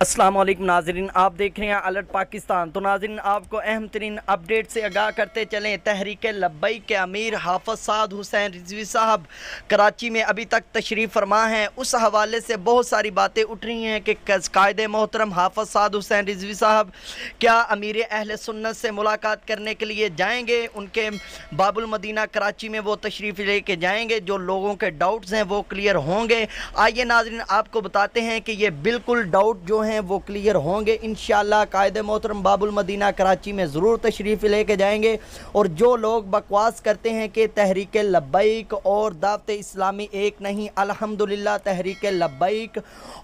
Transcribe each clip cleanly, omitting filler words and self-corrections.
अस्सलाम वालेकुम नाज़रीन, आप देख रहे हैं अलर्ट पाकिस्तान। तो नाज़रीन, आपको अहम तरीन अपडेट से आगाह करते चलें। तहरीक लब्बैक के अमीर हाफ़िज़ साद हुसैन रिजवी साहब कराची में अभी तक तशरीफ़ फरमा हैं। उस हवाले से बहुत सारी बातें उठ रही हैं कि कायदे मोहतरम हाफ़िज़ साद हुसैन रिजवी साहब क्या अमीर अहले सुन्नत से मुलाकात करने के लिए जाएंगे। उनके बाबुल मदीना कराची में वो तशरीफ़ लेके जाएंगे, जो लोगों के डाउट्स हैं वो क्लियर होंगे। आइए नाज़रीन, आपको बताते हैं कि ये बिल्कुल डाउट जो हैं वो क्लियर होंगे इंशाअल्लाह। कायदे मोहतरम बाबुल मदीना कराची में ज़रूर तशरीफ़ लेके जाएंगे। और जो लोग बकवास करते हैं कि तहरीक लब्बैक और दावत इस्लामी एक नहीं, अल्हम्दुलिल्लाह तहरीक लब्बैक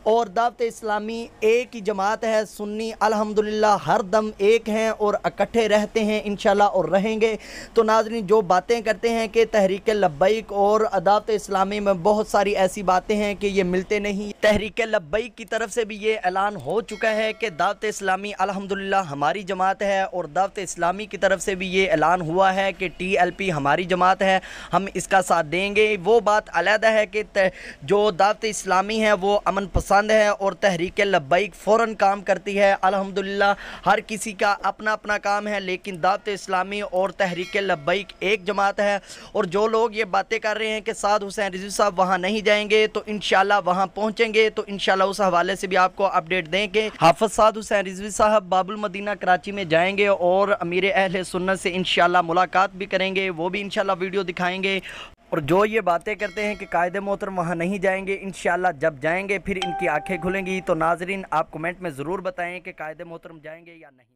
और दावत इस्लामी एक ही जमात है। सुन्नी अल्हम्दुलिल्लाह हर दम एक हैं और इकट्ठे रहते हैं इंशाअल्लाह और रहेंगे। तो नाज़रीन, जो बातें करते हैं कि तहरीक लब्बैक और दावत इस्लामी में बहुत सारी ऐसी बातें हैं कि ये मिलते नहीं। तहरीक लब्बैक की तरफ से भी ये ऐलान हो चुका है कि दावत इस्लामी अल्हम्दुलिल्लाह हमारी जमात है, और दावत इस्लामी की तरफ से भी ये ऐलान हुआ है कि TLP हमारी जमात है, हम इसका साथ देंगे। वो बात अलहदा है कि जो दावत इस्लामी है वो अमन पसंद है और तहरीक लब्बैक फ़ौरन काम करती है। अल्हम्दुलिल्लाह हर किसी का अपना अपना काम है, लेकिन दावत इस्लामी और तहरीक लब्बैक एक जमात है। और जो लोग ये बातें कर रहे हैं कि साद हुसैन रिजवी साहब वहाँ नहीं जाएंगे, तो इंशाअल्लाह वहाँ पहुँचेंगे। तो इंशाअल्लाह उस हवाले से भी आपको अपडेट दें कि हाफ़िज़ साद हुसैन रिजवी साहब बाबुल मदीना कराची में जाएंगे और अमीर अहले सुन्नत से इंशाअल्लाह मुलाकात भी करेंगे, वो भी इंशाअल्लाह वीडियो दिखाएंगे। और जो ये बातें करते हैं कि कायदे मोहतरम वहाँ नहीं जाएंगे, इंशाअल्लाह जब जाएंगे फिर इनकी आंखें खुलेंगी। तो नाज़रीन, आप कमेंट में ज़रूर बताएं कि कायदे मोहतरम जाएंगे या नहीं।